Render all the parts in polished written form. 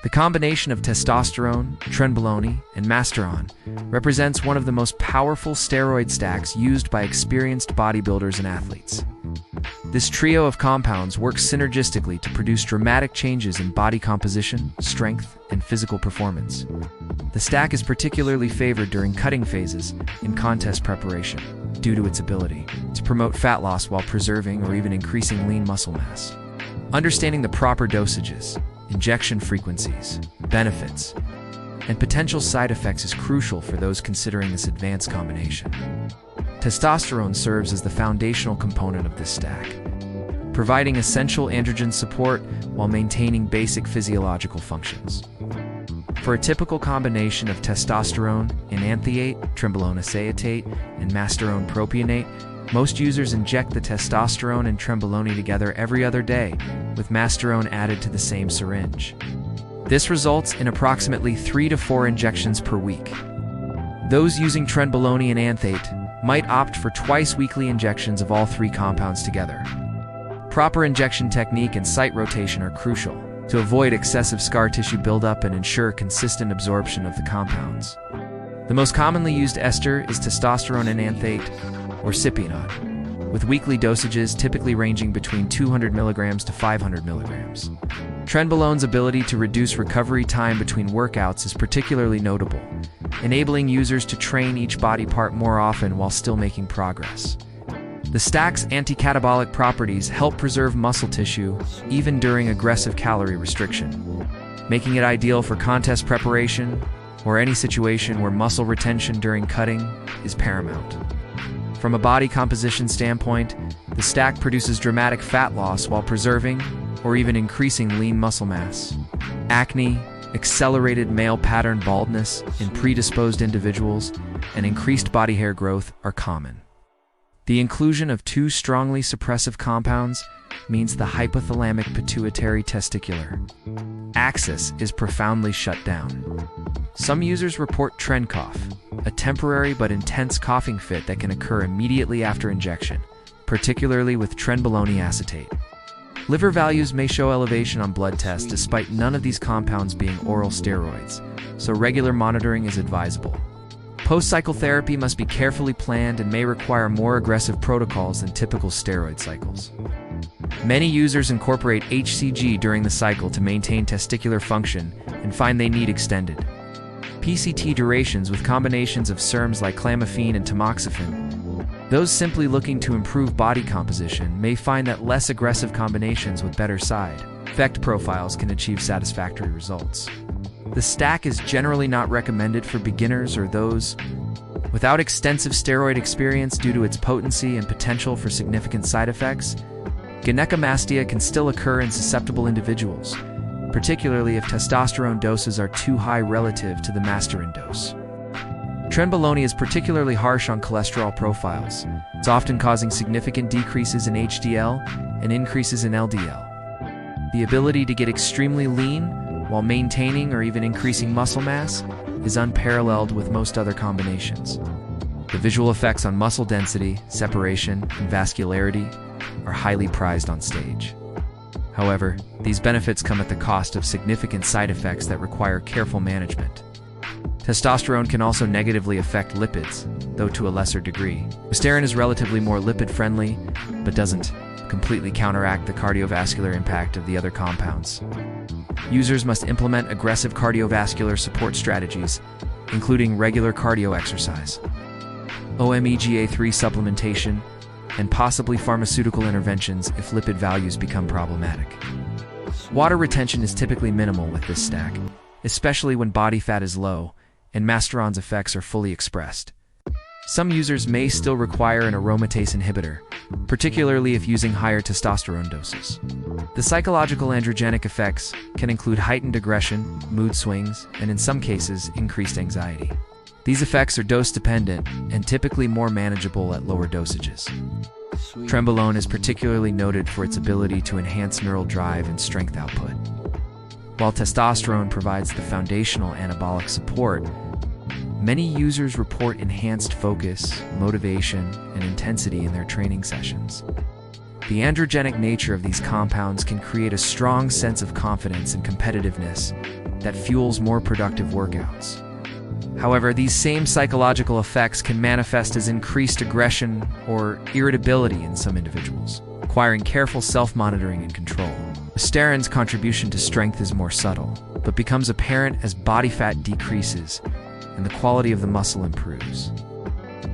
The combination of testosterone, Tren and Masterone represents one of the most powerful steroid stacks used by experienced bodybuilders and athletes. This trio of compounds works synergistically to produce dramatic changes in body composition, strength, and physical performance. The stack is particularly favored during cutting phases in contest preparation, due to its ability to promote fat loss while preserving or even increasing lean muscle mass. Understanding the proper dosages, injection frequencies, benefits, and potential side effects is crucial for those considering this advanced combination. Testosterone serves as the foundational component of this stack, providing essential androgen support while maintaining basic physiological functions. For a typical combination of testosterone enanthate, Tren acetate, and Masterone propionate, most users inject the testosterone and Tren together every other day, with Masterone added to the same syringe. This results in approximately 3 to 4 injections per week. Those using Tren enanthate might opt for twice-weekly injections of all 3 compounds together. Proper injection technique and site rotation are crucial to avoid excessive scar tissue buildup and ensure consistent absorption of the compounds. The most commonly used ester is testosterone enanthate, or cypionate, with weekly dosages typically ranging between 200 mg to 500 mg. Tren ability to reduce recovery time between workouts is particularly notable, enabling users to train each body part more often while still making progress. The stack's anti-catabolic properties help preserve muscle tissue even during aggressive calorie restriction, making it ideal for contest preparation or any situation where muscle retention during cutting is paramount. From a body composition standpoint, the stack produces dramatic fat loss while preserving or even increasing lean muscle mass. Acne, accelerated male pattern baldness in predisposed individuals, and increased body hair growth are common. The inclusion of 2 strongly suppressive compounds means the hypothalamic pituitary testicular axis is profoundly shut down. Some users report tren cough, a temporary but intense coughing fit that can occur immediately after injection, particularly with Tren acetate. Liver values may show elevation on blood tests despite none of these compounds being oral steroids, so regular monitoring is advisable. Post-cycle therapy must be carefully planned and may require more aggressive protocols than typical steroid cycles. Many users incorporate HCG during the cycle to maintain testicular function and find they need extended PCT durations with combinations of SERMs like clomiphene and tamoxifen. Those simply looking to improve body composition may find that less aggressive combinations with better side effect profiles can achieve satisfactory results. The stack is generally not recommended for beginners or those without extensive steroid experience due to its potency and potential for significant side effects. Gynecomastia can still occur in susceptible individuals, particularly if testosterone doses are too high relative to the Masterone dose. Tren is particularly harsh on cholesterol profiles. It's often causing significant decreases in HDL and increases in LDL. The ability to get extremely lean while maintaining or even increasing muscle mass is unparalleled with most other combinations. The visual effects on muscle density, separation, and vascularity are highly prized on stage. However, these benefits come at the cost of significant side effects that require careful management. Testosterone can also negatively affect lipids, though to a lesser degree. Masterone is relatively more lipid-friendly, but doesn't completely counteract the cardiovascular impact of the other compounds. Users must implement aggressive cardiovascular support strategies, including regular cardio exercise, omega-3 supplementation, and possibly pharmaceutical interventions if lipid values become problematic. Water retention is typically minimal with this stack, especially when body fat is low and Masterone's effects are fully expressed. Some users may still require an aromatase inhibitor, particularly if using higher testosterone doses. The psychological androgenic effects can include heightened aggression, mood swings, and in some cases, increased anxiety. These effects are dose-dependent and typically more manageable at lower dosages. Tren is particularly noted for its ability to enhance neural drive and strength output. While testosterone provides the foundational anabolic support, many users report enhanced focus, motivation, and intensity in their training sessions. The androgenic nature of these compounds can create a strong sense of confidence and competitiveness, that fuels more productive workouts. However, these same psychological effects can manifest as increased aggression or irritability in some individuals, requiring careful self-monitoring and control. Masterone's contribution to strength is more subtle, but becomes apparent as body fat decreases and the quality of the muscle improves.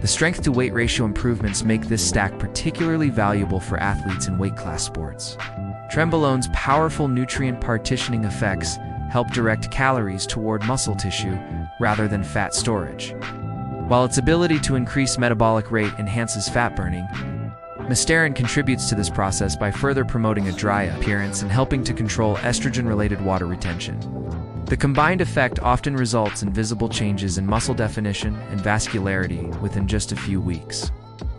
The strength-to-weight ratio improvements make this stack particularly valuable for athletes in weight class sports. Trenbolone's powerful nutrient partitioning effects help direct calories toward muscle tissue rather than fat storage. While its ability to increase metabolic rate enhances fat burning, Masterone contributes to this process by further promoting a dry appearance and helping to control estrogen-related water retention. The combined effect often results in visible changes in muscle definition and vascularity within just a few weeks.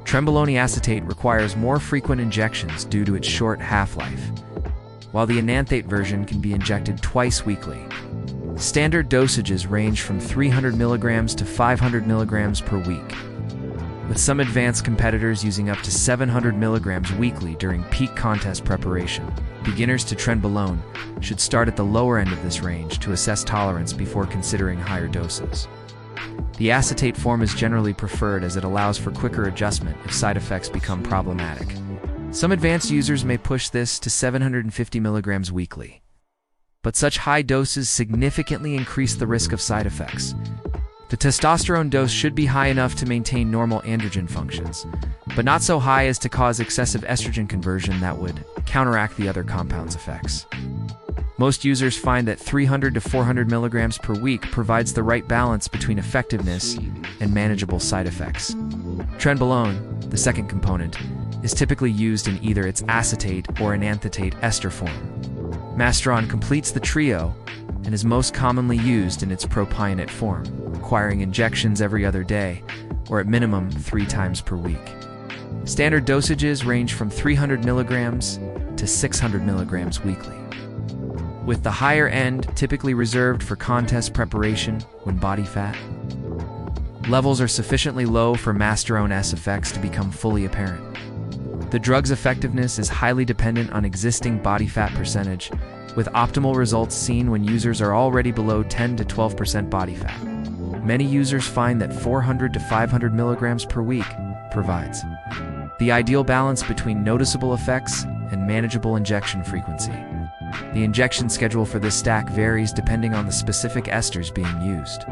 Trenbolone acetate requires more frequent injections due to its short half-life, while the enanthate version can be injected twice weekly. Standard dosages range from 300 mg to 500 mg per week, with some advanced competitors using up to 700 mg weekly during peak contest preparation. Beginners to Trenbolone should start at the lower end of this range to assess tolerance before considering higher doses. The acetate form is generally preferred as it allows for quicker adjustment if side effects become problematic. Some advanced users may push this to 750 mg weekly, but such high doses significantly increase the risk of side effects. The testosterone dose should be high enough to maintain normal androgen functions, but not so high as to cause excessive estrogen conversion that would counteract the other compound's effects. Most users find that 300 to 400 mg per week provides the right balance between effectiveness and manageable side effects. Trenbolone, the second component, is typically used in either its acetate or enanthate ester form. Masterone completes the trio and is most commonly used in its propionate form, requiring injections every other day or at minimum 3 times per week. Standard dosages range from 300 mg to 600 mg weekly, with the higher end typically reserved for contest preparation when body fat levels are sufficiently low for Masterone's effects to become fully apparent. The drug's effectiveness is highly dependent on existing body fat percentage, with optimal results seen when users are already below 10 to 12% body fat. Many users find that 400 to 500 mg per week provides the ideal balance between noticeable effects and manageable injection frequency. The injection schedule for this stack varies depending on the specific esters being used.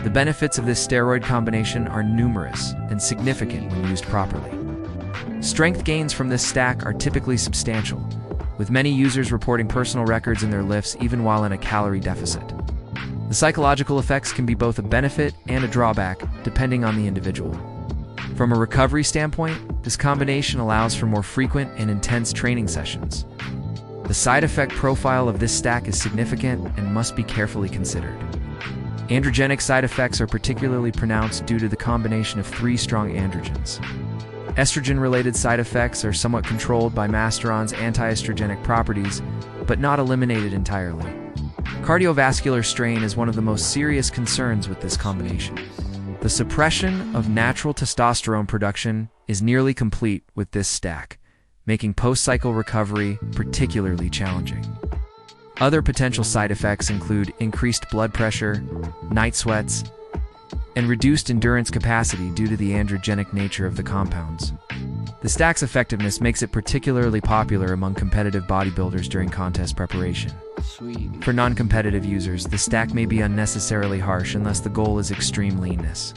The benefits of this steroid combination are numerous and significant when used properly. Strength gains from this stack are typically substantial, with many users reporting personal records in their lifts even while in a calorie deficit. The psychological effects can be both a benefit and a drawback, depending on the individual. From a recovery standpoint, this combination allows for more frequent and intense training sessions. The side effect profile of this stack is significant and must be carefully considered. Androgenic side effects are particularly pronounced due to the combination of 3 strong androgens. Estrogen-related side effects are somewhat controlled by Masterone's anti-estrogenic properties, but not eliminated entirely. Cardiovascular strain is one of the most serious concerns with this combination. The suppression of natural testosterone production is nearly complete with this stack, making post-cycle recovery particularly challenging. Other potential side effects include increased blood pressure, night sweats, and reduced endurance capacity due to the androgenic nature of the compounds. The stack's effectiveness makes it particularly popular among competitive bodybuilders during contest preparation. For non-competitive users, the stack may be unnecessarily harsh unless the goal is extreme leanness.